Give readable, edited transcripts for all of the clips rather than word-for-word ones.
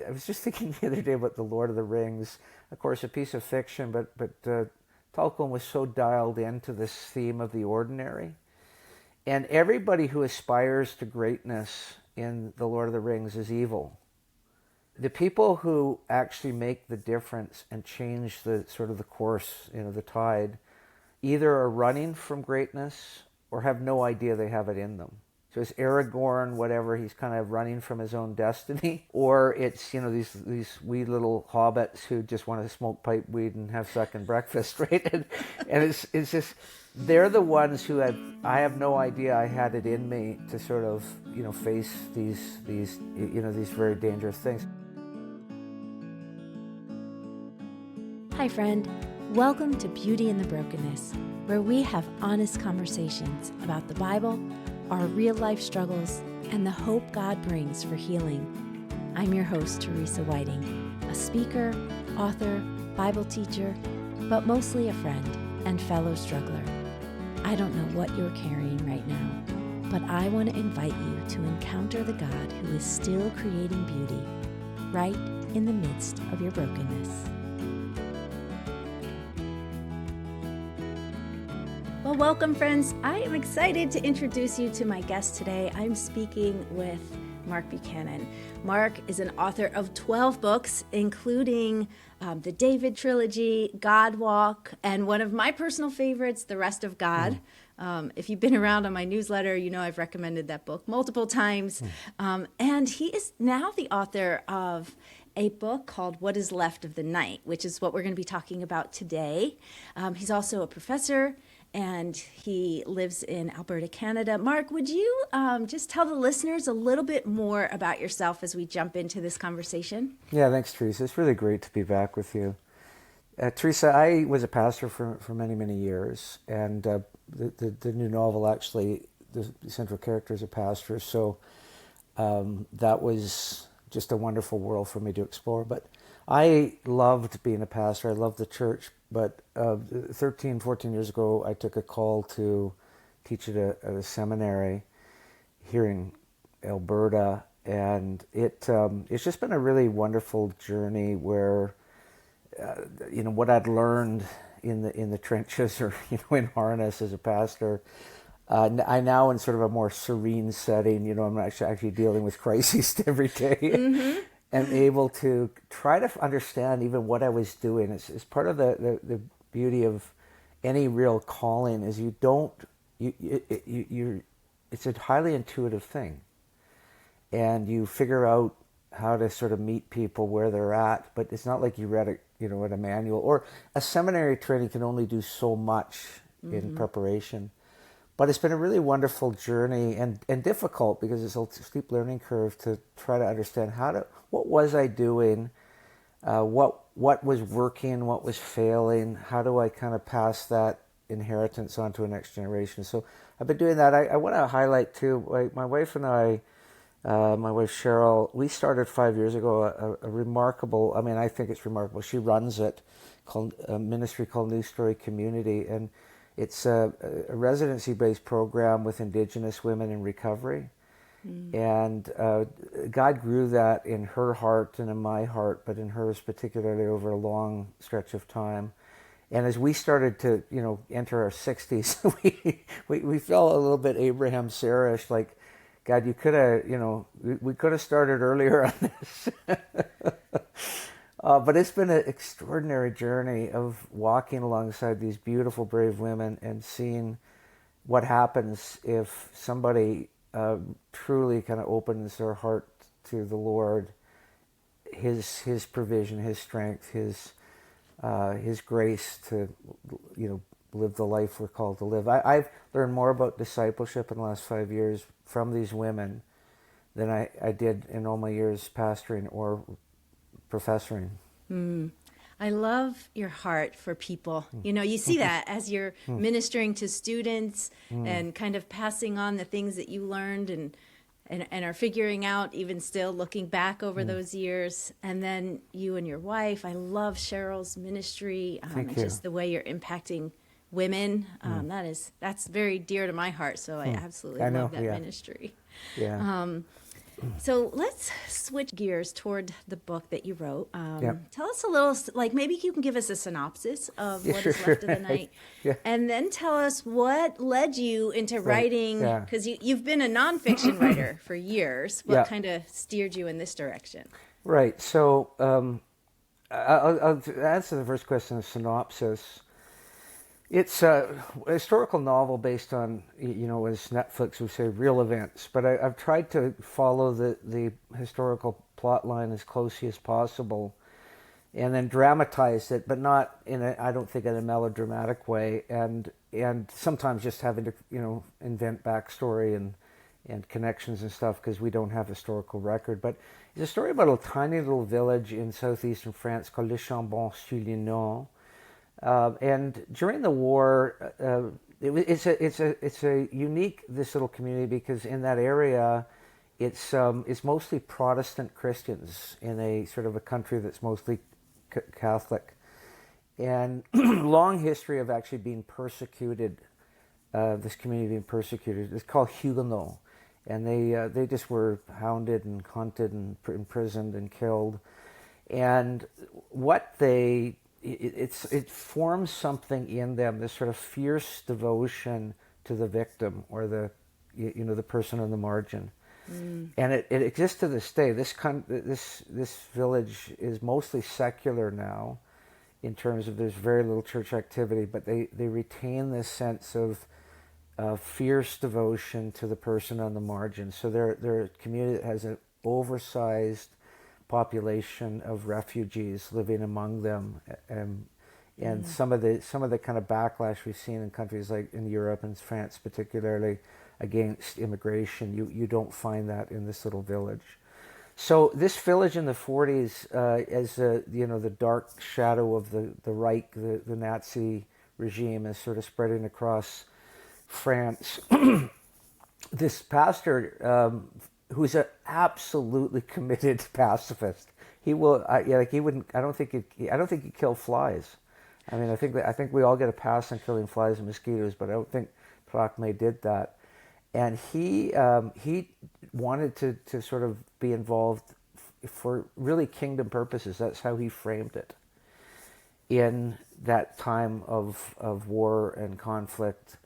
I was just thinking the other day about the Lord of the Rings. Of course, a piece of fiction, but Tolkien was so dialed into this theme of the ordinary. And everybody who aspires to greatness in the Lord of the Rings is evil. The people who actually make the difference and change the sort of the course, the tide, either are running from greatness or have no idea they have it in them. So it's Aragorn, whatever, he's kind of running from his own destiny, or it's these wee little hobbits who just want to smoke pipe weed and have second breakfast, right? And it's just they're the ones who I have no idea I had it in me to sort of face these very dangerous things. Hi friend, welcome to Beauty in the Brokenness, where we have honest conversations about the Bible, our real life struggles, and the hope God brings for healing. I'm your host, Teresa Whiting, a speaker, author, Bible teacher, but mostly a friend and fellow struggler. I don't know what you're carrying right now, but I want to invite you to encounter the God who is still creating beauty right in the midst of your brokenness. Well, welcome, friends. I am excited to introduce you to my guest today. I'm speaking with Mark Buchanan. Mark is an author of 12 books, including the David Trilogy, God Walk, and one of my personal favorites, The Rest of God. If you've been around on my newsletter, you know I've recommended that book multiple times. And he is now the author of a book called What Is Left of the Night, which is what we're going to be talking about today. He's also a professor, and he lives in Alberta, Canada. Mark, would you just tell the listeners a little bit more about yourself as we jump into this conversation? Yeah, thanks, Teresa. It's really great to be back with you. Teresa, I was a pastor for many, many years, and the new novel, actually, the central character is a pastor, so that was just a wonderful world for me to explore. But I loved being a pastor. I loved the church. But 13, 14 years ago, I took a call to teach at a seminary here in Alberta. And it's just been a really wonderful journey where, what I'd learned in the trenches or, in harness as a pastor, I now in sort of a more serene setting, I'm actually dealing with crises every day. Mm-hmm. And able to try to understand even what I was doing. It's part of the beauty of any real calling is it's a highly intuitive thing. And you figure out how to sort of meet people where they're at, but it's not like you read in a manual. Or a seminary training can only do so much in preparation. But it's been a really wonderful journey and difficult because it's a steep learning curve to try to understand what was I doing, what was working, what was failing, how do I kind of pass that inheritance on to a next generation. So I've been doing that. I want to highlight too, my wife and I, my wife Cheryl, we started 5 years ago a remarkable, I think it's remarkable, she runs it, called a ministry called New Story Community, and it's a residency-based program with Indigenous women in recovery. And God grew that in her heart and in my heart, but in hers particularly over a long stretch of time. And as we started to, enter our 60s, we felt a little bit Abraham Sarish, like, God, you could have, we could have started earlier on this. But it's been an extraordinary journey of walking alongside these beautiful, brave women and seeing what happens if somebody truly kind of opens their heart to the Lord, His provision, His strength, His grace to, live the life we're called to live. I've learned more about discipleship in the last 5 years from these women than I did in all my years pastoring or professoring. I love your heart for people. You see that as you're ministering to students and kind of passing on the things that you learned and are figuring out, even still looking back over those years. And then you and your wife, I love Cheryl's ministry, and just the way you're impacting women. That's very dear to my heart. So I absolutely love that ministry. Yeah. So let's switch gears toward the book that you wrote. Yeah. Tell us a little, like maybe you can give us a synopsis of Yeah, what sure, is left of the sure. night, Yeah. and then tell us what led you into Right. writing, Yeah. because you've been a nonfiction writer for years. What Yeah. kind of steered you in this direction? Right. So I'll answer the first question, the synopsis. It's a historical novel based on, as Netflix would say, real events. But I've tried to follow the historical plot line as closely as possible, and then dramatize it, but not in I don't think in a melodramatic way. And sometimes just having to invent backstory and connections and stuff because we don't have historical record. But it's a story about a tiny little village in southeastern France called Le Chambon-sur-Lignon. And during the war, it's a unique, this little community, because in that area, it's mostly Protestant Christians in a sort of a country that's mostly Catholic, and long history of actually being persecuted. This community being persecuted. It's called Huguenot, and they just were hounded and hunted and imprisoned and killed. And what it forms something in them, this sort of fierce devotion to the victim or the person on the margin. And it exists to this day. This village is mostly secular now, in terms of there's very little church activity, but they retain this sense of fierce devotion to the person on the margin. So they're a community that has an oversized population of refugees living among them, and some of the kind of backlash we've seen in countries like in Europe and France particularly against immigration, you don't find that in this little village. So this village in the 40s, as the dark shadow of the Reich, the Nazi regime, is sort of spreading across France. This pastor, who's an absolutely committed pacifist, he will, he wouldn't. I don't think he'd kill flies. I mean, I think we all get a pass on killing flies and mosquitoes, but I don't think Procme did that. And he wanted to sort of be involved for really kingdom purposes. That's how he framed it. In that time of war and conflict,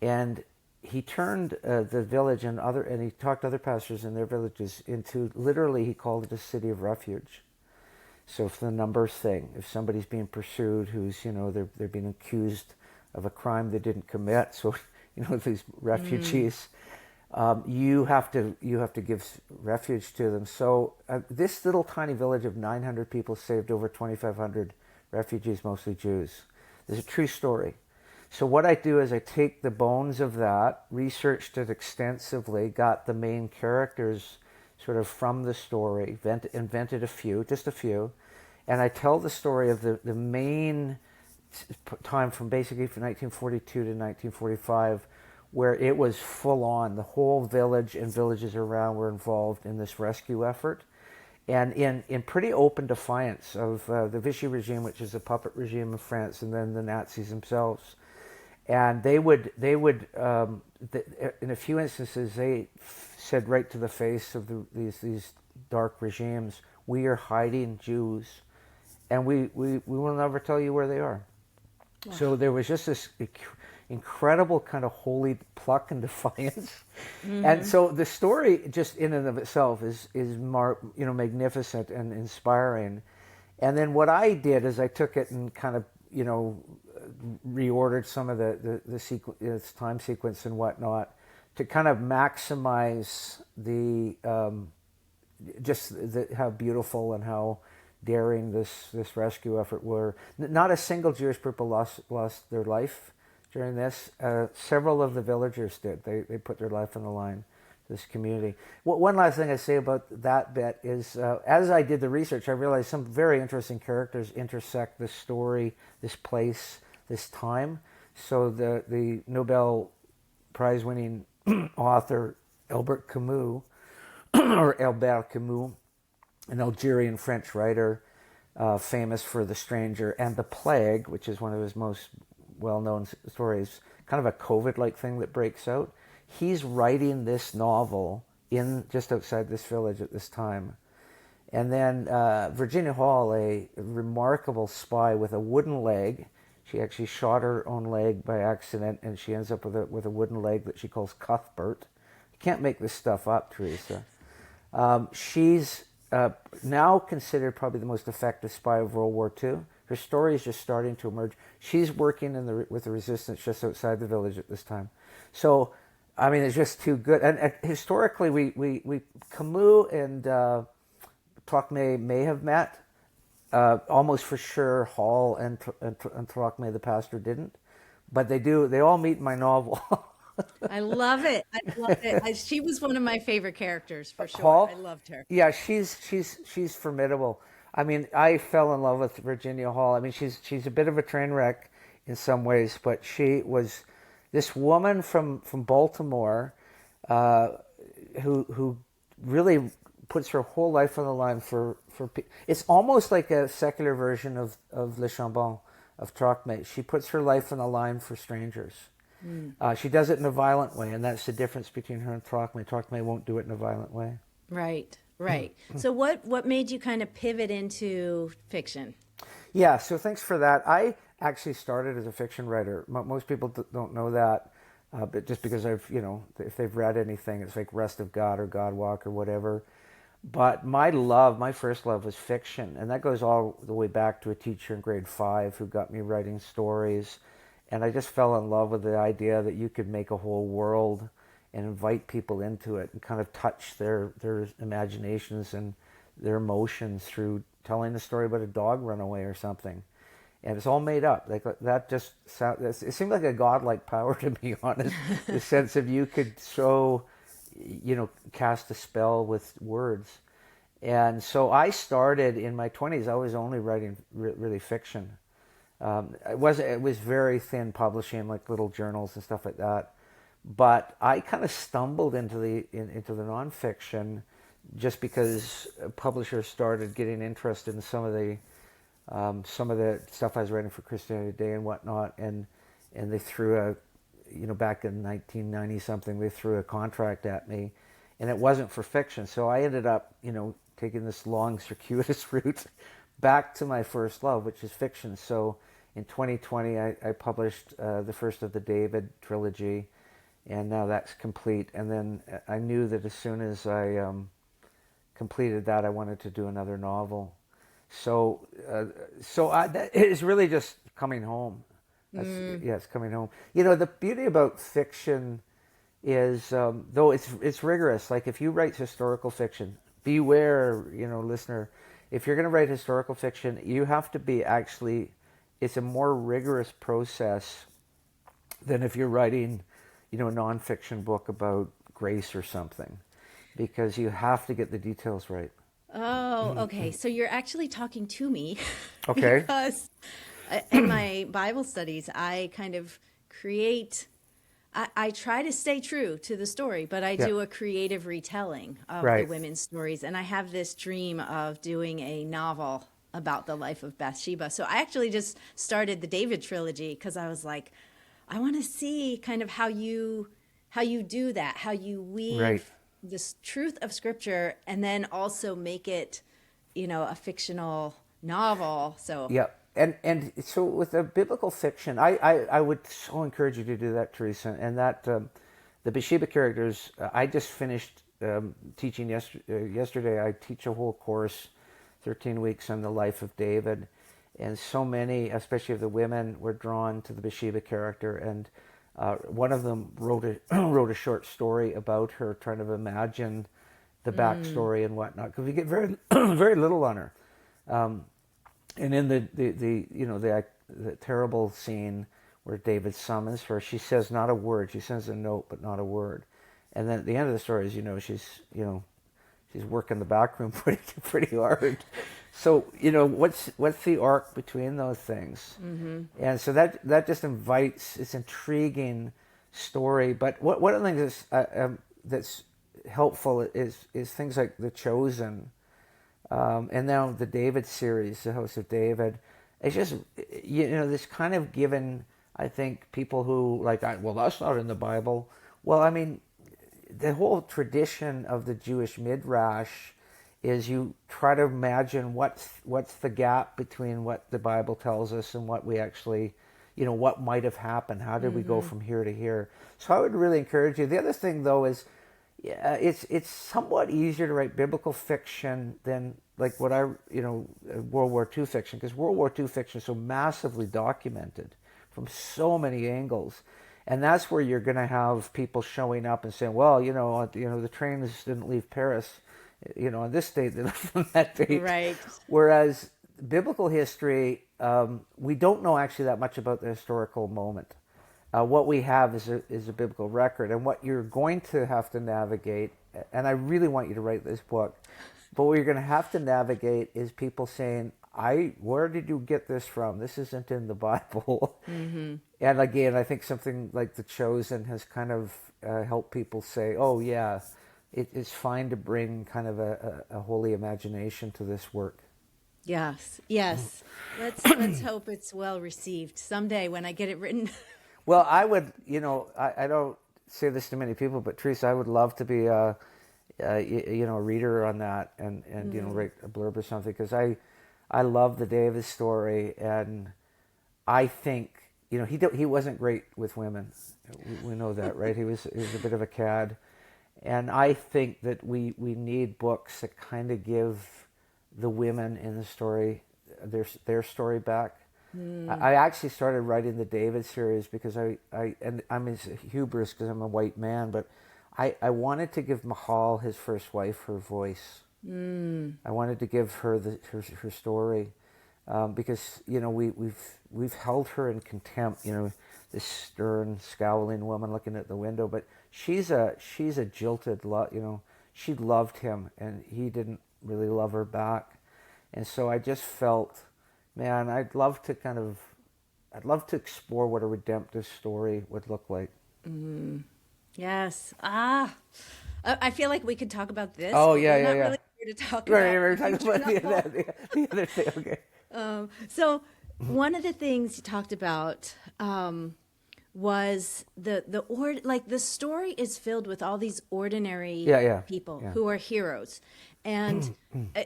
and he turned the village and he talked to other pastors in their villages into, literally, he called it a city of refuge. So for the numbers thing, if somebody's being pursued, who's they're being accused of a crime they didn't commit, so these refugees, you have to give refuge to them. So this little tiny village of 900 people saved over 2,500 refugees, mostly Jews. This is a true story. So what I do is I take the bones of that, researched it extensively, got the main characters sort of from the story, invented just a few, and I tell the story of the main time from 1942 to 1945, where it was full on. The whole village and villages around were involved in this rescue effort, and in pretty open defiance of the Vichy regime, which is a puppet regime of France, and then the Nazis themselves. And they would in a few instances, they said right to the face of these dark regimes, "We are hiding Jews, and we will never tell you where they are." Wow. So there was just this incredible kind of holy pluck and defiance. Mm-hmm. And so the story, just in and of itself, is magnificent and inspiring. And then what I did is I took it and kind of reordered some of the time sequence and whatnot to kind of maximize how beautiful and how daring this rescue effort were. Not a single Jewish people lost their life during this. Several of the villagers did. They put their life on the line to this community. One last thing I say about that bit is, as I did the research, I realized some very interesting characters intersect this story, this place, this time. So the Nobel Prize-winning author Albert Camus, an Algerian French writer, famous for The Stranger and The Plague, which is one of his most well-known stories, kind of a COVID-like thing that breaks out. He's writing this novel in just outside this village at this time. And then Virginia Hall, a remarkable spy with a wooden leg. She actually shot her own leg by accident, and she ends up with a wooden leg that she calls Cuthbert. You can't make this stuff up, Teresa. She's now considered probably the most effective spy of World War II. Her story is just starting to emerge. She's working with the resistance just outside the village at this time. So, I mean, it's just too good. And historically, we Camus and Trocmé may have met. Almost for sure, Hall and Trocmé, the pastor, didn't. But they do. They all meet in my novel. I love it. I love it. She was one of my favorite characters for sure. Hall, I loved her. yeah, she's formidable. I mean, I fell in love with Virginia Hall. I mean, she's a bit of a train wreck in some ways, but she was this woman from Baltimore who really puts her whole life on the line for it's almost like a secular version of Le Chambon, of Trocmé. She puts her life on the line for strangers. She does it in a violent way, and that's the difference between her and Trocmé. Trocmé won't do it in a violent way. Right, right. So what made you kind of pivot into fiction? Yeah, so thanks for that. I actually started as a fiction writer. Most people don't know that, but just because if they've read anything, it's like Rest of God or God Walk or whatever. But my first love was fiction, and that goes all the way back to a teacher in grade 5 who got me writing stories. And I just fell in love with the idea that you could make a whole world and invite people into it and kind of touch their imaginations and their emotions through telling a story about a dog runaway or something. And it's all made up. Like that it seemed like a godlike power to be honest. The sense of you could cast a spell with words. And so I started in my 20s. I was only writing really fiction. It was very thin publishing, like little journals and stuff like that. But I kind of stumbled into the nonfiction just because publishers started getting interested in some of the stuff I was writing for Christianity Today and whatnot, and they threw back in 1990 something, they threw a contract at me, and it wasn't for fiction. So I ended up taking this long circuitous route back to my first love, which is fiction. So in 2020, I published the first of the David trilogy, and now that's complete. And then I knew that as soon as I completed that, I wanted to do another novel. So that is really just coming home. Yeah, it's coming home. The beauty about fiction is, though it's rigorous. Like if you write historical fiction, beware, listener. If you're going to write historical fiction, you have to be it's a more rigorous process than if you're writing, a nonfiction book about grace or something, because you have to get the details right. Oh, okay. So you're actually talking to me. Okay. Because in my Bible studies, I kind of I try to stay true to the story, but I do a creative retelling of the women's stories. And I have this dream of doing a novel about the life of Bathsheba. So I actually just started the David trilogy because I was like, I want to see kind of how you do that, how you weave this truth of Scripture and then also make it, a fictional novel. So yeah. And so with the biblical fiction, I would so encourage you to do that, Teresa. And that the Bathsheba characters, I just finished teaching yesterday. I teach a whole course, 13 weeks on the life of David. And so many, especially of the women, were drawn to the Bathsheba character. And one of them wrote a short story about her, trying to imagine the backstory and whatnot, because we get very very little on her. And in the terrible scene where David summons her, she says not a word. She sends a note, but not a word. And then at the end of the story is, she's working the back room pretty hard. So what's the arc between those things? Mm-hmm. And so that just invites, it's intriguing story. But one of the things that's helpful is things like The Chosen. And now the David series, the House of David, it's just, this kind of given, I think, people who well, that's not in the Bible. Well, I mean, the whole tradition of the Jewish midrash is you try to imagine what's the gap between what the Bible tells us and what we actually, what might have happened. How did we go from here to here? So I would really encourage you. The other thing, though, is it's somewhat easier to write biblical fiction than like what World War II fiction, because World War II fiction is so massively documented from so many angles. And that's where you're going to have people showing up and saying, well, the trains didn't leave Paris, on this date, they left on that date. Right. Whereas biblical history, we don't know actually that much about the historical moment. What we have is a biblical record. And what you're going to have to navigate, and I really want you to write this book, but what you're going to have to navigate is people saying, where did you get this from? This isn't in the Bible. Mm-hmm. And again, I think something like The Chosen has kind of helped people say, oh yeah, it's fine to bring kind of a holy imagination to this work. Yes. Let's hope it's well received someday when I get it written. Well, I would, I don't say this to many people, but Teresa, I would love to be a reader on that and write a blurb or something, because I love the David story, and I think he wasn't great with women. We know that, right? He was a bit of a cad, and I think that we need books that kind of give the women in the story their story back. I actually started writing the David series because I'm his hubris because I'm a white man, but I wanted to give Mahal, his first wife, her voice. I wanted to give her her story, because we've held her in contempt. This stern, scowling woman looking at the window, but she's a jilted she loved him and he didn't really love her back, and so I just felt, man, I'd love to explore what a redemptive story would look like. Yes. I feel like we could talk about this. Oh but yeah, we're not yeah. really here to talk Right, about. we're talking about the other thing. Okay. So one of the things you talked about was the story is filled with all these ordinary people who are heroes, and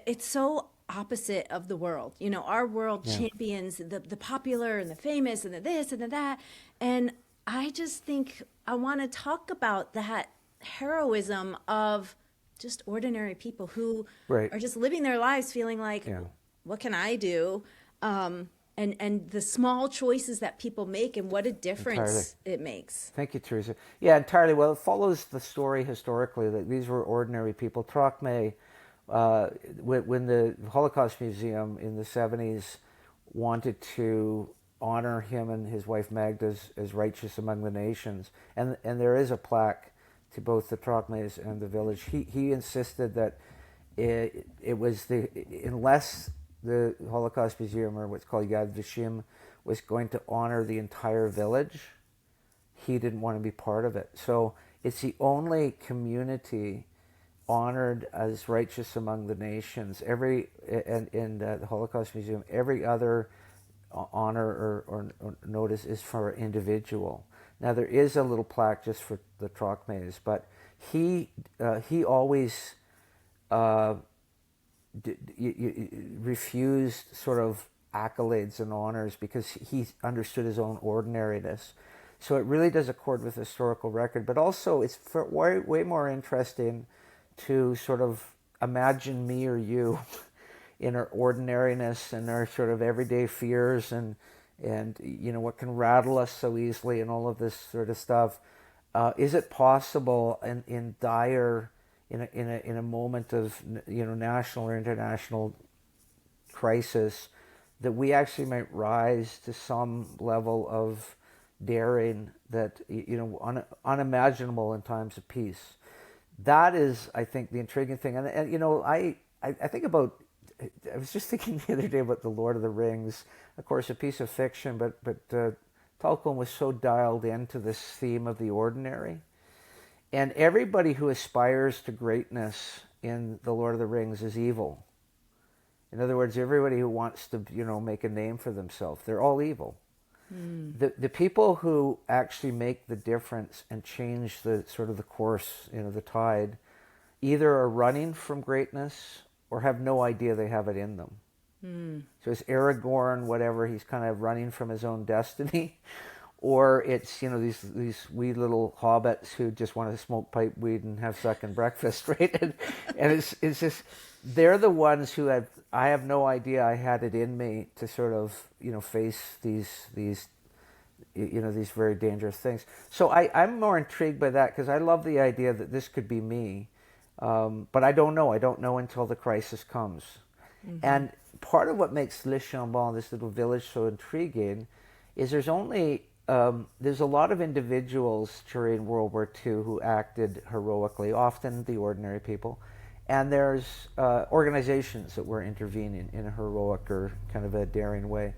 it's so opposite of the world. Our world champions the popular and the famous and the this and the that, and I just think I want to talk about that heroism of just ordinary people who are just living their lives feeling like, what can I do? And the small choices that people make and what a difference it makes. Thank you, Teresa. Yeah, entirely. Well, it follows the story historically that these were ordinary people. Trocmé, when the Holocaust Museum in the 70s wanted to honor him and his wife Magda as righteous among the nations, and there is a plaque to both the Trocmés and the village. He insisted that it was unless the Holocaust Museum, or what's called Yad Vashem, was going to honor the entire village, he didn't want to be part of it. So it's the only community honored as righteous among the nations. In the Holocaust Museum, every other honor or notice is for an individual. Now there is a little plaque just for the Trocmés, but he always refused sort of accolades and honors because he understood his own ordinariness. So it really does accord with historical record, but also it's way more interesting to sort of imagine me or you in our ordinariness and our sort of everyday fears and what can rattle us so easily and all of this sort of stuff. Is it possible in dire in a moment of national or international crisis that we actually might rise to some level of daring that unimaginable in times of peace? That is, I think, the intriguing thing. And I think about. I was just thinking the other day about The Lord of the Rings. Of course, a piece of fiction, but Tolkien was so dialed into this theme of the ordinary. And everybody who aspires to greatness in The Lord of the Rings is evil. In other words, everybody who wants to, make a name for themselves, they're all evil. The people who actually make the difference and change the sort of the course, the tide, either are running from greatness or have no idea they have it in them. So it's Aragorn, whatever, he's kind of running from his own destiny, or it's these wee little hobbits who just want to smoke pipe weed and have second breakfast, right? And it's just they're the ones who I have no idea I had it in me to sort of face these these very dangerous things. So I'm more intrigued by that because I love the idea that this could be me, but I don't know. I don't know until the crisis comes. And part of what makes Le Chambon, this little village, so intriguing is there's a lot of individuals during World War II who acted heroically, often the ordinary people, and there's organizations that were intervening in a heroic or kind of a daring way.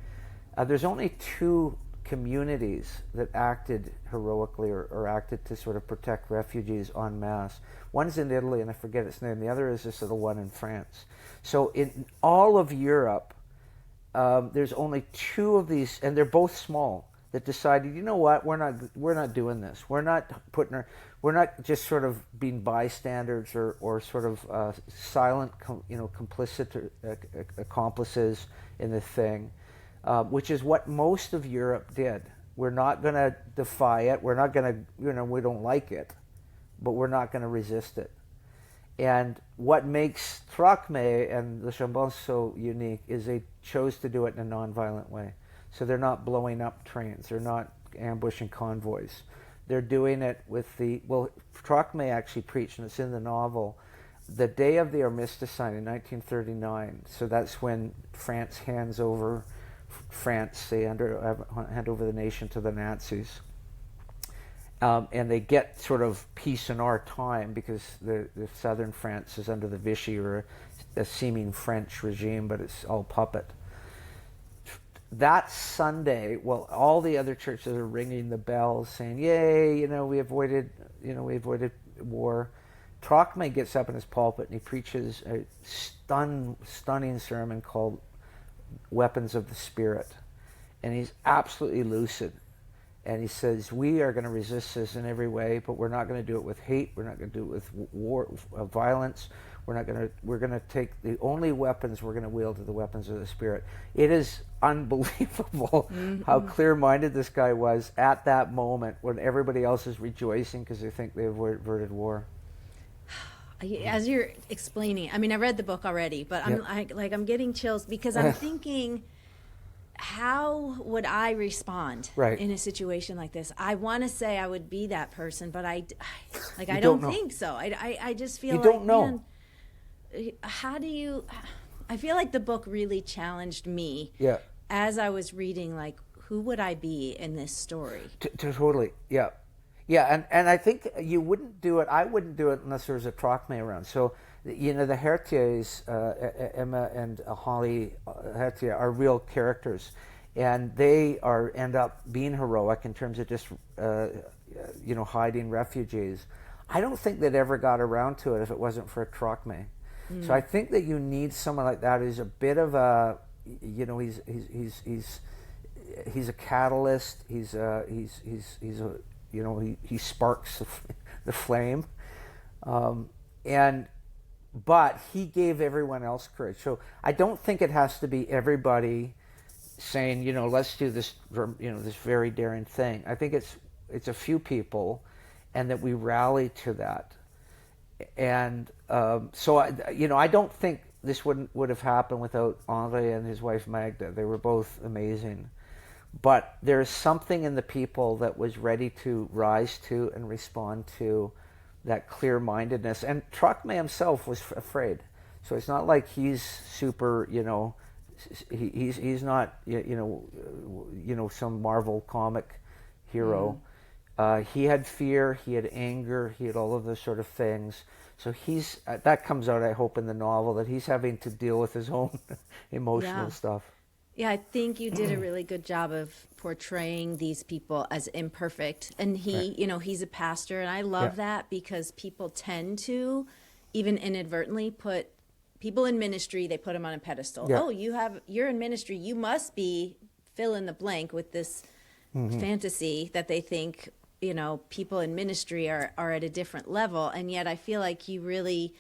There's only two communities that acted heroically or acted to sort of protect refugees en masse. One's in Italy, and I forget its name. The other is this little one in France. So in all of Europe, there's only two of these, and they're both small, that decided, you know what, we're not doing this. We're not just sort of being bystanders or sort of silent, complicit or, accomplices in the thing, which is what most of Europe did. We're not going to defy it. We're not going to, we don't like it, but we're not going to resist it. And what makes Trocmé and Le Chambon so unique is they chose to do it in a nonviolent way. So they're not blowing up trains. They're not ambushing convoys. They're doing it with Trocmé actually preached, and it's in the novel, the day of the armistice signing in 1939. So that's when France hands over they hand over the nation to the Nazis. And they get sort of peace in our time because the southern France is under the Vichy or a seeming French regime, but it's all puppet. That Sunday, well, all the other churches are ringing the bells saying, yay, we avoided war. Trocmé gets up in his pulpit and he preaches a stunning sermon called Weapons of the Spirit. And he's absolutely lucid. And he says, we are going to resist this in every way, but we're not going to do it with hate. We're not going to do it with war, violence. We're going to take the only weapons we're going to wield are the weapons of the Spirit. It is unbelievable how clear-minded this guy was at that moment when everybody else is rejoicing because they think they averted war. As you're explaining, I mean, I read the book already, but I'm getting chills because I'm thinking, how would I respond in a situation like this? I want to say I would be that person, but I don't think so. I just feel you don't know. Man, how do you? I feel like the book really challenged me. Yeah. As I was reading, like, who would I be in this story? Totally. Yeah. Yeah, and I think you wouldn't do it. I wouldn't do it unless there was a Trocmé around. So, the Hertiers, Emma and Holly Hertier, are real characters, and they end up being heroic in terms of just hiding refugees. I don't think they'd ever got around to it if it wasn't for a Trocmé. So I think that you need someone like that who's a bit of a, he's a catalyst. He's a he sparks the flame, but he gave everyone else courage. So I don't think it has to be everybody saying, let's do this, this very daring thing. I think it's a few people, and that we rally to that. And so I don't think this would have happened without Henri and his wife Magda. They were both amazing. But there's something in the people that was ready to rise to and respond to that clear-mindedness. And Trocmé himself was afraid. So it's not like he's super, he's not, some Marvel comic hero. He had fear, he had anger, he had all of those sort of things. So that comes out, I hope, in the novel, that he's having to deal with his own emotional stuff. Yeah, I think you did a really good job of portraying these people as imperfect. And he's a pastor, and I love that because people tend to, even inadvertently, put people in ministry, they put them on a pedestal. Yeah. Oh, you're in ministry, you must be fill in the blank with this fantasy that they think, people in ministry are at a different level. And yet I feel like you really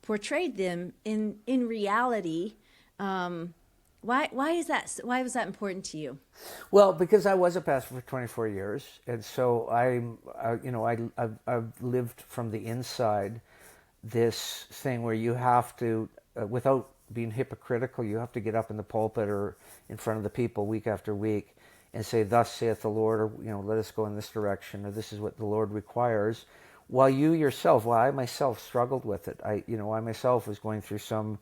portrayed them in reality. Why is that? Why was that important to you? Well, because I was a pastor for 24 years, and so I've lived from the inside this thing where you have to, without being hypocritical, you have to get up in the pulpit or in front of the people week after week and say, "Thus saith the Lord," or "Let us go in this direction," or "This is what the Lord requires." While you yourself, while I myself struggled with it, I myself was going through some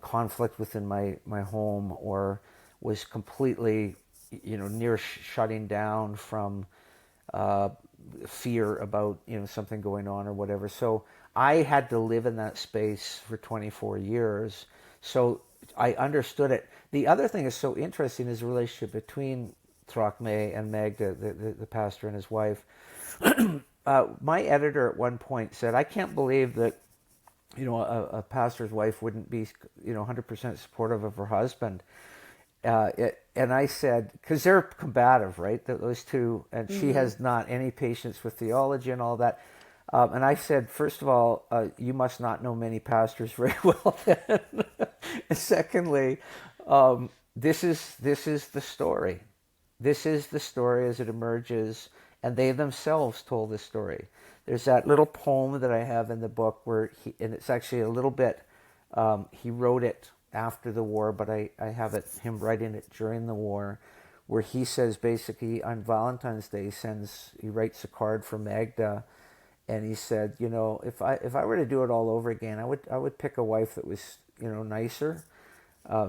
conflict within my home, or was completely, near shutting down from fear about, something going on or whatever. So I had to live in that space for 24 years. So I understood it. The other thing is so interesting is the relationship between Throckmey and Magda, the pastor and his wife. My editor at one point said, "I can't believe that a pastor's wife wouldn't be 100% supportive of her husband." And I said, because they're combative, right? Those two, and she has not any patience with theology and all that. And I said, first of all, you must not know many pastors very well then. And secondly, this is the story. This is the story as it emerges, and they themselves told the story. There's that little poem that I have in the book where and it's actually a little bit, he wrote it after the war, but I have him writing it during the war, where he says basically on Valentine's Day he writes a card for Magda, and he said, if I were to do it all over again, I would pick a wife that was nicer,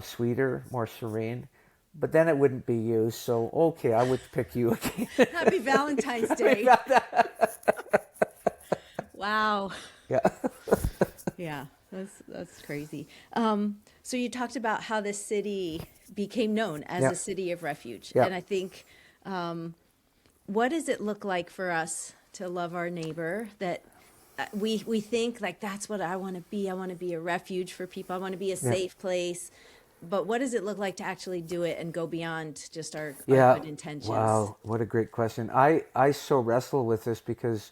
sweeter, more serene. But then it wouldn't be you, so okay, I would pick you again. Happy Valentine's Day. Wow. Yeah. Yeah, that's crazy. So you talked about how this city became known as a city of refuge. Yeah. And I think, what does it look like for us to love our neighbor, that we think like, that's what I want to be. I want to be a refuge for people. I want to be a safe place. But what does it look like to actually do it and go beyond just our good intentions? Wow, what a great question. I so wrestle with this because,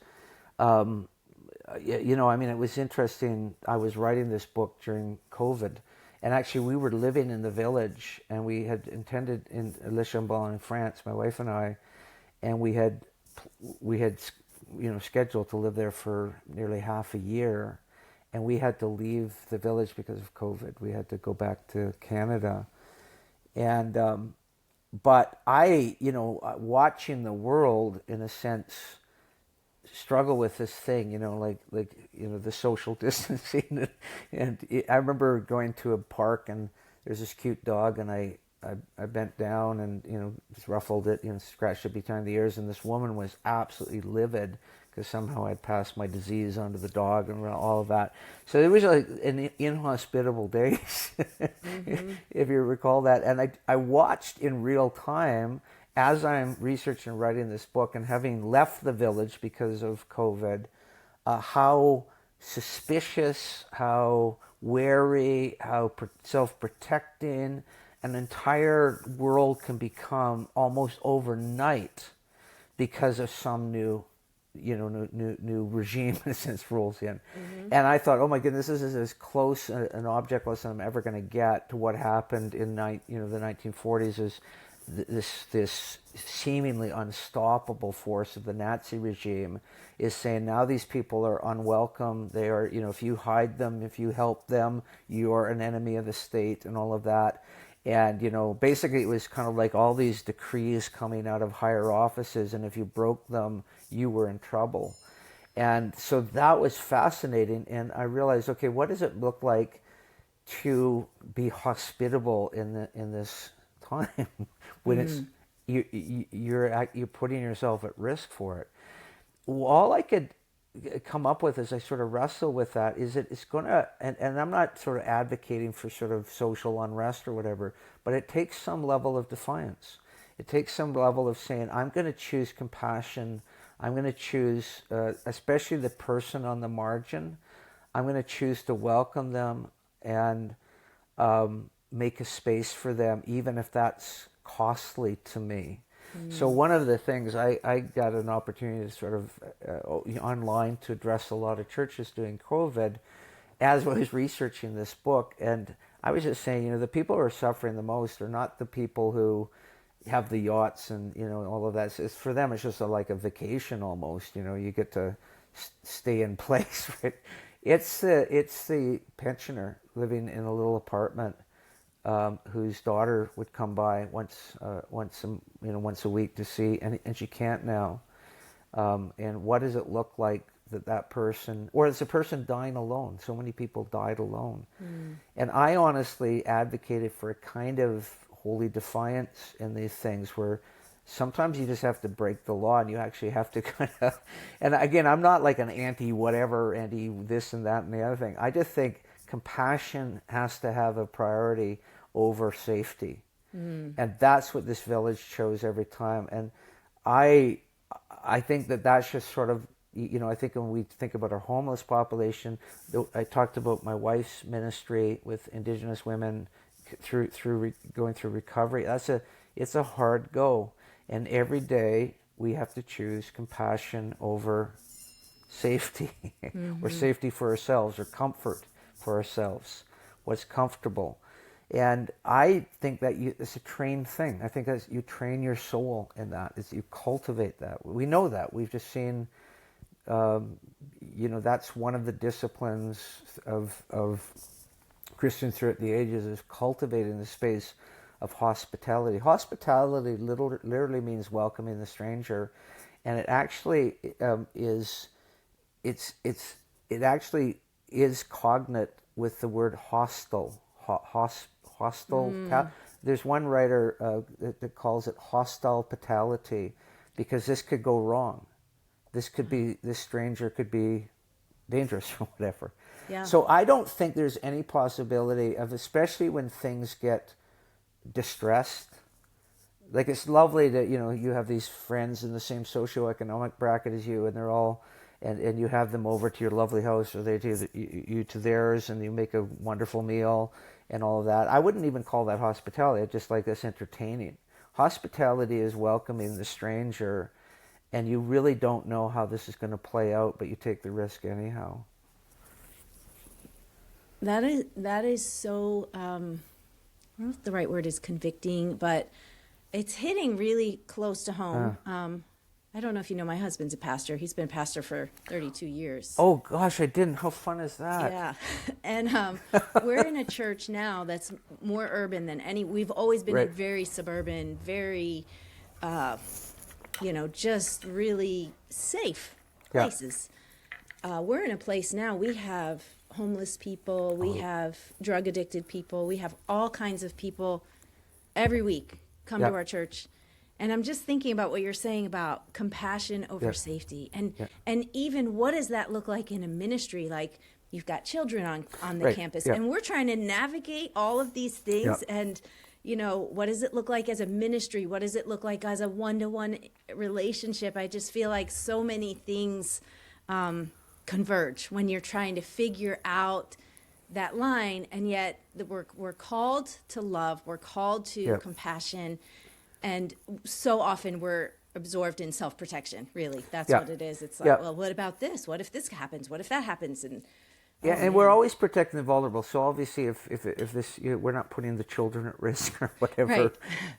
it was interesting. I was writing this book during COVID, and actually we were living in the village, and we had intended in Le Chambon in France, my wife and I, and we had scheduled to live there for nearly half a year. And we had to leave the village because of COVID. We had to go back to Canada. And, but I, watching the world, in a sense, struggle with this thing, the social distancing. And I remember going to a park, and there's this cute dog, and I bent down and, just ruffled it, scratched it behind the ears. And this woman was absolutely livid, because somehow I'd passed my disease onto the dog and all of that. So it was like an inhospitable days, if you recall that. And I watched in real time as I'm researching and writing this book, and having left the village because of COVID, how suspicious, how wary, how self-protecting an entire world can become almost overnight because of some new regime, in a sense, rolls in. And I thought, oh my goodness, this is as close an object lesson I'm ever going to get to what happened in the 1940s. Is this seemingly unstoppable force of the Nazi regime is saying, now these people are unwelcome. They are, if you hide them, if you help them, you are an enemy of the state, and all of that. And, basically it was kind of like all these decrees coming out of higher offices, and if you broke them, you were in trouble. And so that was fascinating, and I realized, okay, what does it look like to be hospitable in this time when it's you're putting yourself at risk for it? All I could come up with as I sort of wrestle with that is that it's going to, and I'm not sort of advocating for sort of social unrest or whatever, but it takes some level of defiance. It takes some level of saying, I'm going to choose compassion. I'm going to choose, especially the person on the margin, I'm going to choose to welcome them and make a space for them, even if that's costly to me. So one of the things I got an opportunity to sort of online to address a lot of churches during COVID as I was researching this book. And I was just saying, the people who are suffering the most are not the people who have the yachts and, all of that. It's for them, it's just like a vacation almost. You get to stay in place, right? It's the pensioner living in a little apartment whose daughter would come by once a week to see, and she can't now. And what does it look like that person, or it's a person dying alone? So many people died alone. And I honestly advocated for a kind of holy defiance in these things where sometimes you just have to break the law, and you actually have to kind of, and again, I'm not like an anti-whatever, anti-this and that and the other thing. I just think compassion has to have a priority over safety. And that's what this village chose every time. And I think that's just sort of, I think when we think about our homeless population, I talked about my wife's ministry with Indigenous women going through recovery. It's a hard go. And every day we have to choose compassion over safety, or safety for ourselves, or comfort for ourselves, what's comfortable. And I think that it's a trained thing. I think that you train your soul in that, is you cultivate that. We know that. We've just seen, that's one of the disciplines of Christians throughout the ages, is cultivating the space of hospitality. Hospitality literally means welcoming the stranger, and it actually it actually is cognate with the word hostile. There's one writer that calls it hostile hospitality, because this could go wrong. This stranger could be dangerous or whatever. Yeah. So I don't think there's any possibility of, especially when things get distressed. Like, it's lovely that you have these friends in the same socioeconomic bracket as you, and they're all, and you have them over to your lovely house, or they do you to theirs, and you make a wonderful meal and all of that. I wouldn't even call that hospitality. It's just like this entertaining. Hospitality is welcoming the stranger, and you really don't know how this is going to play out, but you take the risk anyhow. That is so, I don't know if the right word is convicting, but it's hitting really close to home. I don't know if you know, my husband's a pastor. He's been pastor for 32 years. Oh gosh, I didn't. How fun is that? Yeah. And we're in a church now that's more urban than any. We've always been in very suburban, very, just really safe places. We're in a place now, we have homeless people, we have drug addicted people, we have all kinds of people every week come to our church. And I'm just thinking about what you're saying about compassion over safety. And even what does that look like in a ministry? Like, you've got children on the campus, and we're trying to navigate all of these things. And, what does it look like as a ministry? What does it look like as a one-to-one relationship? I just feel like so many things converge when you're trying to figure out that line. And yet we're called to love. We're called to compassion. And so often we're absorbed in self-protection, really. That's what it is. It's like, well, what about this? What if this happens? What if that happens? And we're always protecting the vulnerable. So obviously, if this, we're not putting the children at risk or whatever.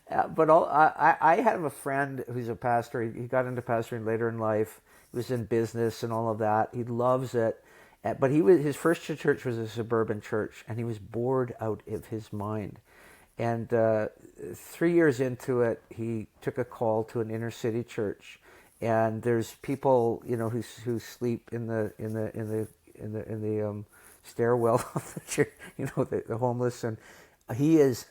Right. But I have a friend who's a pastor. He got into pastoring later in life. He was in business and all of that. He loves it. But his first church was a suburban church, and he was bored out of his mind. And 3 years into it, he took a call to an inner city church, and there's people, who sleep in the stairwell of the church, the homeless, and he's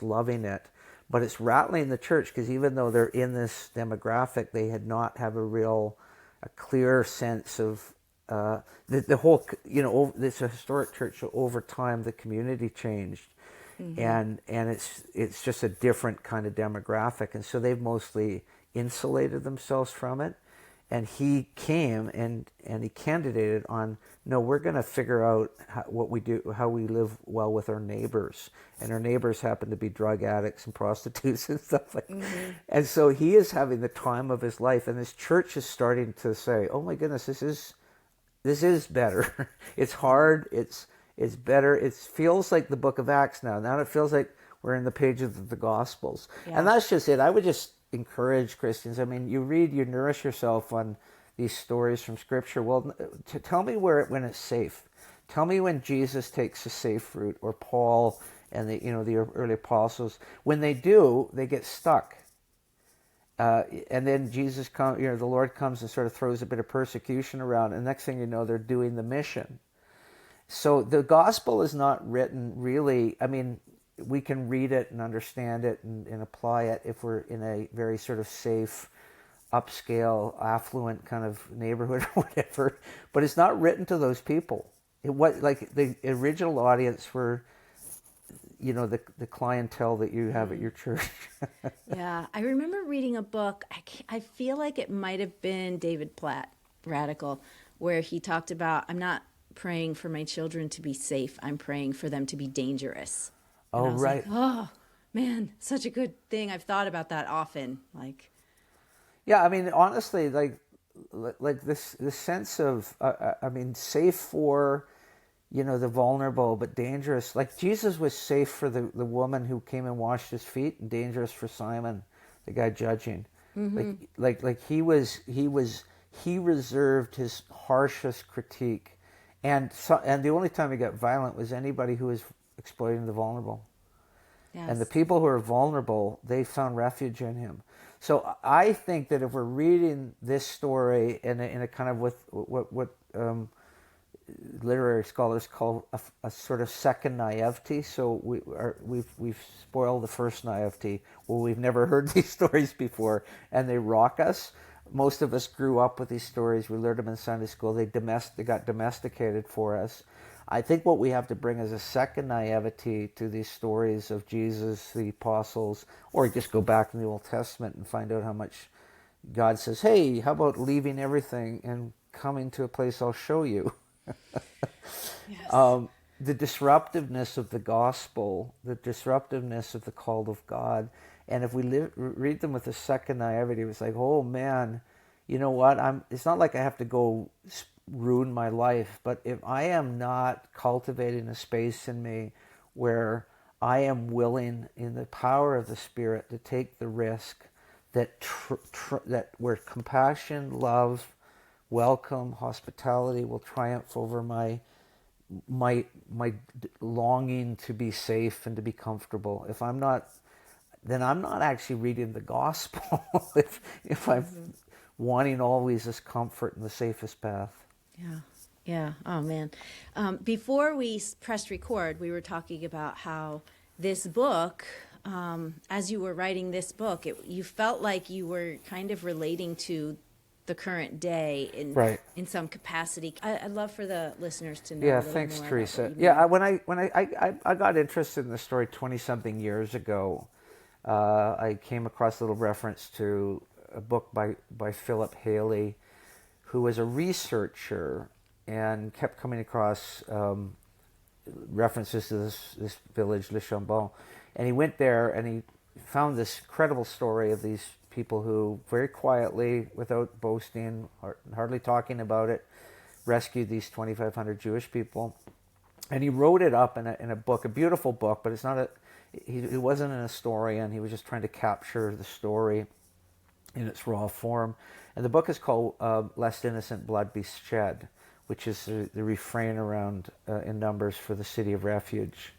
loving it. But it's rattling the church, because even though they're in this demographic, they had not have a clear sense of the whole, this historic church. So over time, the community changed. And it's just a different kind of demographic, and so they've mostly insulated themselves from it. And he came and he candidated on, no, we're going to figure out what we do, how we live well with our neighbors. And our neighbors happen to be drug addicts and prostitutes and stuff like that. Mm-hmm. And so he is having the time of his life. And his church is starting to say, oh my goodness, this is better. It's hard. It's better. It feels like the book of Acts now. Now it feels like we're in the pages of the Gospels. Yeah. And that's just it. I would just encourage Christians. I mean, you read, you nourish yourself on these stories from Scripture. Well, tell me when it's safe. Tell me when Jesus takes a safe route, or Paul and the early apostles. When they do, they get stuck. And then Jesus comes, the Lord comes and sort of throws a bit of persecution around, and next thing you know, they're doing the mission. So the gospel is not written really, I mean, we can read it and understand it and apply it if we're in a very sort of safe, upscale, affluent kind of neighborhood or whatever, but it's not written to those people. Like the original audience were, the clientele that you have at your church. Yeah, I remember reading a book. I feel like it might have been David Platt, Radical, where he talked about, I'm not praying for my children to be safe. I'm praying for them to be dangerous. And Oh, I was right. like, oh, man, such a good thing. I've thought about that often. Like, Yeah, I mean, honestly, like this sense of, I mean, safe for, the vulnerable, but dangerous. Like Jesus was safe for the woman who came and washed his feet, and dangerous for Simon, the guy judging. Like he reserved his harshest critique, and the only time he got violent was anybody who was exploiting the vulnerable. yes. And the people who are vulnerable, they found refuge in him. So I think that if we're reading this story in a kind of with what literary scholars call a sort of second naivety, so we've spoiled the first naivety, well, we've never heard these stories before, and they rock us. Most of us grew up with these stories. We learned them in Sunday school. They got domesticated for us. I think what we have to bring is a second naivety to these stories of Jesus, the apostles, or just go back in the Old Testament and find out how much God says, hey, how about leaving everything and coming to a place I'll show you? Yes. The disruptiveness of the gospel, the disruptiveness of the call of God. And if we read them with a second naivety, it's like, oh man, you know what? It's not like I have to go ruin my life, but if I am not cultivating a space in me where I am willing, in the power of the Spirit, to take the risk that that where compassion, love, welcome, hospitality will triumph over my longing to be safe and to be comfortable. If I'm not, then I'm not actually reading the gospel. if I'm wanting always this comfort and the safest path. Yeah. Yeah. Oh, man. Before we pressed record, we were talking about how this book, as you were writing this book, you felt like you were kind of relating to the current day in some capacity. I'd love for the listeners to know. Yeah, a little thanks, more Teresa. about what you Yeah, mean. when I got interested in the story 20-something years ago, I came across a little reference to a book by Philip Haley, who was a researcher and kept coming across references to this village, Le Chambon. And he went there and he found this incredible story of these people who very quietly, without boasting, hardly talking about it, rescued these 2,500 Jewish people. And he wrote it up in a book, a beautiful book, but it's not he wasn't an historian. He was just trying to capture the story in its raw form. And the book is called Lest Innocent Blood Be Shed, which is the refrain around in Numbers for the city of refuge.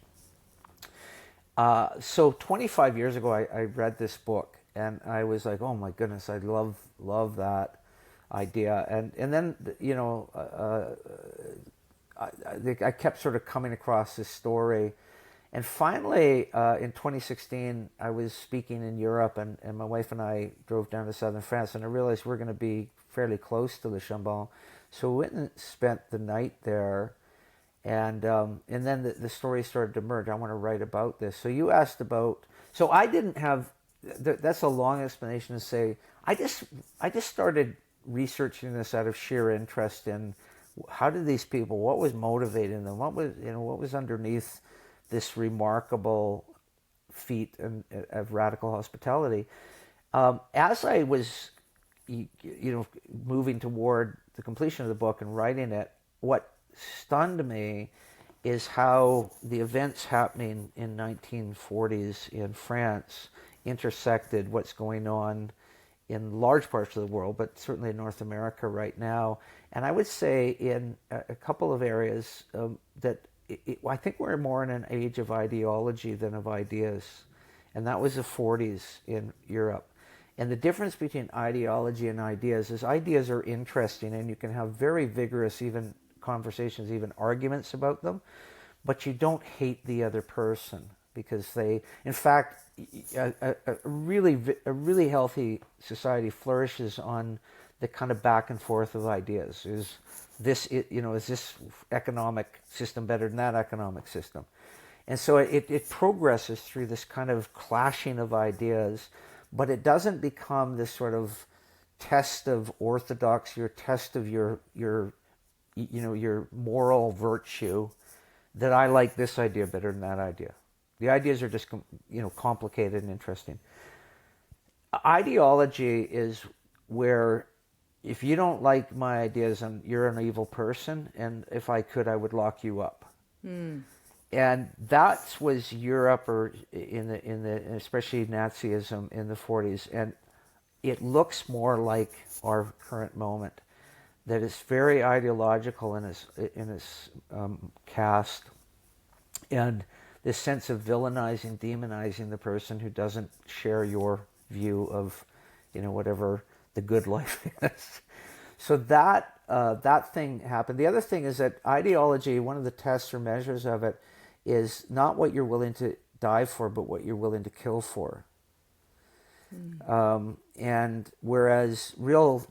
So 25 years ago, I read this book, and I was like, oh my goodness, I love that idea. And then, I kept sort of coming across this story. And finally, in 2016, I was speaking in Europe, and my wife and I drove down to southern France, and I realized we're going to be fairly close to Le Chambon. So we went and spent the night there, and then the story started to emerge. I want to write about this. So you asked about, so I didn't have, that's a long explanation to say, I just started researching this out of sheer interest in how did these people, what was motivating them, what was underneath this remarkable feat of radical hospitality. As I was, moving toward the completion of the book and writing it, what stunned me is how the events happening in 1940s in France intersected what's going on in large parts of the world, but certainly in North America right now. And I would say in a couple of areas that I think we're more in an age of ideology than of ideas. And that was the 40s in Europe. And the difference between ideology and ideas is ideas are interesting and you can have very vigorous even conversations, even arguments about them, but you don't hate the other person because they, in fact, a really healthy society flourishes on the kind of back and forth of ideas. Is this economic system better than that economic system? And so it progresses through this kind of clashing of ideas, but it doesn't become this sort of test of orthodoxy or test of your moral virtue, that I like this idea better than that idea. The ideas are just complicated and interesting. Ideology is where if you don't like my ideas, you're an evil person, and if I could, I would lock you up. And that was Europe, or in the especially Nazism in the 40s, and it looks more like our current moment. That is very ideological in its cast, and this sense of villainizing, demonizing the person who doesn't share your view of, whatever the good life is. So that thing happened. The other thing is that ideology, one of the tests or measures of it, is not what you're willing to die for, but what you're willing to kill for. And whereas real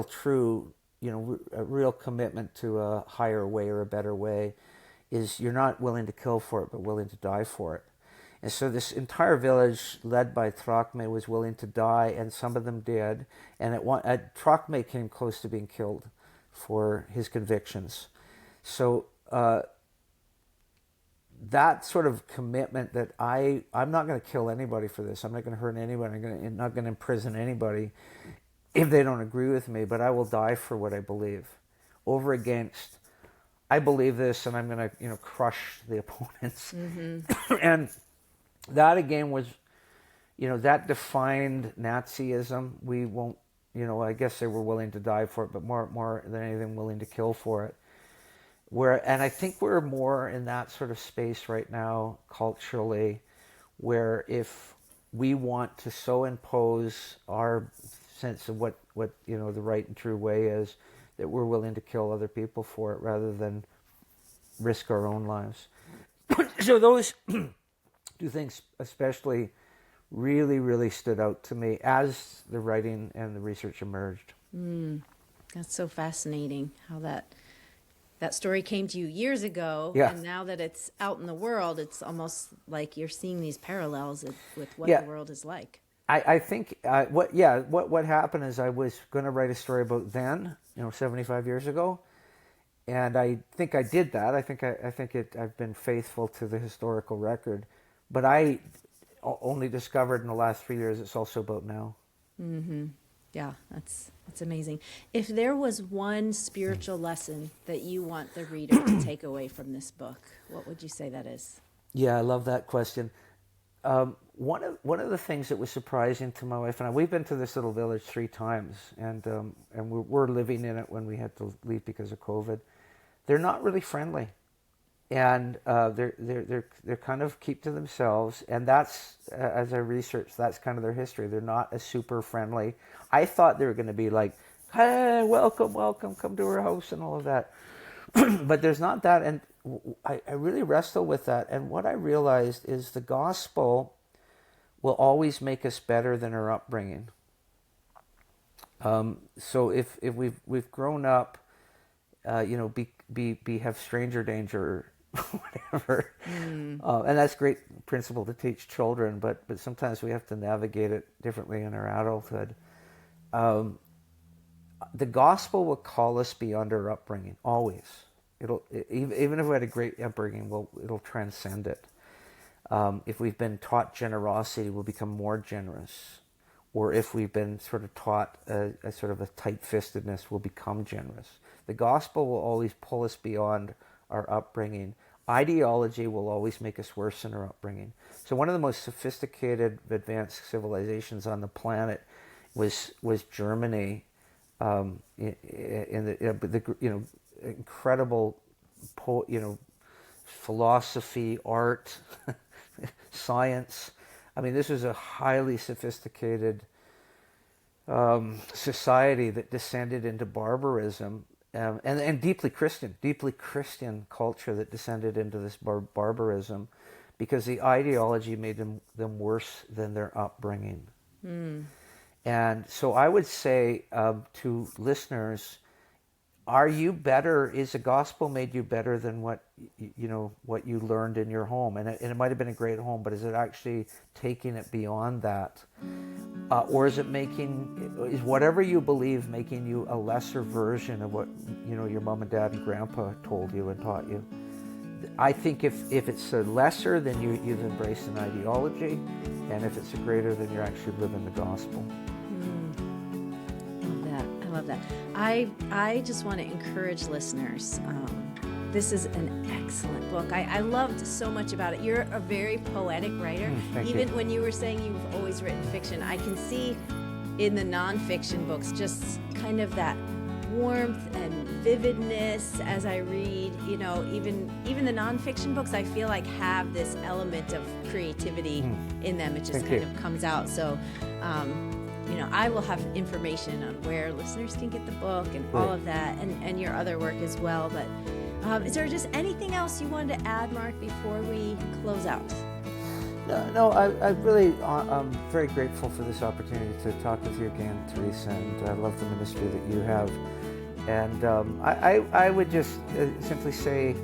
true, a real commitment to a higher way or a better way is you're not willing to kill for it, but willing to die for it. And so this entire village, led by Thrakme, was willing to die, and some of them did. And Thrakme came close to being killed for his convictions. So that sort of commitment that I'm not going to kill anybody for this. I'm not going to hurt anybody. I'm not going to imprison anybody if they don't agree with me, but I will die for what I believe. Over against, I believe this, and I'm going to, crush the opponents. And that again was, that defined Nazism. We won't, I guess they were willing to die for it, but more than anything, willing to kill for it. And I think we're more in that sort of space right now, culturally, where if we want to so impose our sense of what the right and true way is, that we're willing to kill other people for it rather than risk our own lives. So those two things especially really, really stood out to me as the writing and the research emerged. That's so fascinating how that story came to you years ago, yeah. And now that it's out in the world, it's almost like you're seeing these parallels with what the world is like. I think what happened is I was going to write a story about then, 75 years ago, and I think I did that. I've been faithful to the historical record, but I only discovered in the last 3 years it's also about now. Yeah, that's amazing. If there was one spiritual lesson that you want the reader to take away from this book, what would you say that is? Yeah, I love that question. One of the things that was surprising to my wife and I, we've been to this little village 3 times, and we're living in it when we had to leave because of COVID. They're not really friendly, and they're kind of keep to themselves, and that's as I researched, that's kind of their history. They're not as super friendly. I thought they were going to be like, hey, welcome, come to our house and all of that, but there's not that, and I really wrestle with that. And what I realized is the gospel will always make us better than our upbringing. So if we've grown up, have stranger danger, whatever, and that's a great principle to teach children. But sometimes we have to navigate it differently in our adulthood. the gospel will call us beyond our upbringing, always. Even if we had a great upbringing, it'll transcend it. If we've been taught generosity, we'll become more generous. Or if we've been sort of taught a sort of a tight-fistedness, we'll become generous. The gospel will always pull us beyond our upbringing. Ideology will always make us worse in our upbringing. So one of the most sophisticated, advanced civilizations on the planet was Germany. In the incredible, philosophy, art, science. I mean, this was a highly sophisticated society that descended into barbarism, and deeply Christian culture that descended into this barbarism, because the ideology made them worse than their upbringing. And so I would say to listeners, are you better? Is the gospel made you better than what you learned in your home? And it might have been a great home, but is it actually taking it beyond that? Or is whatever you believe making you a lesser version of what your mom and dad and grandpa told you and taught you? I think if it's a lesser, then you've embraced an ideology, and if it's a greater, then you're actually living the gospel. I love that. I just want to encourage listeners. This is an excellent book. I loved so much about it. You're a very poetic writer. Even when you were saying you've always written fiction, I can see in the nonfiction books just kind of that warmth and vividness as I read. Even the nonfiction books, I feel like have this element of creativity in them. It just kind of comes out. So, I will have information on where listeners can get the book and all of that, and your other work as well. But is there just anything else you wanted to add, Mark, before we close out? No, I really, I'm very grateful for this opportunity to talk with you again, Teresa, and I love the ministry that you have. And I would just simply say,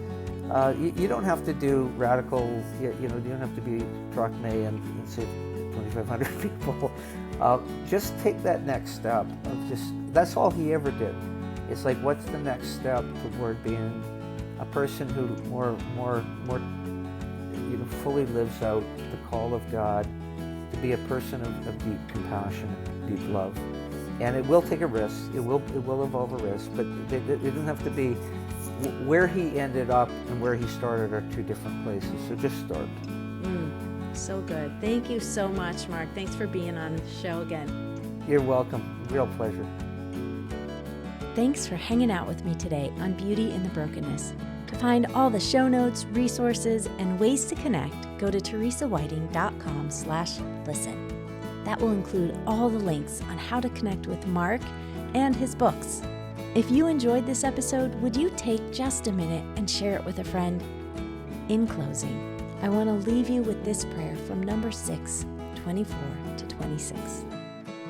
you don't have to do radical, you don't have to be Drachme and save 2,500 people. Just take that next step. That's all he ever did. It's like, what's the next step toward being a person who more fully lives out the call of God to be a person of deep compassion, deep love. And it will take a risk. It will involve a risk, but it doesn't have to be. Where he ended up and where he started are two different places. So just start. So good. Thank you so much, Mark. Thanks for being on the show again. You're welcome. Real pleasure. Thanks for hanging out with me today on Beauty in the Brokenness. To find all the show notes, resources, and ways to connect, go to teresawhiting.com/listen. That will include all the links on how to connect with Mark and his books. If you enjoyed this episode, would you take just a minute and share it with a friend? In closing, I want to leave you with this prayer from Numbers 6, 24-26.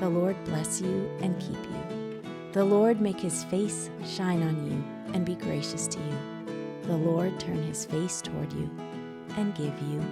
The Lord bless you and keep you. The Lord make his face shine on you and be gracious to you. The Lord turn his face toward you and give you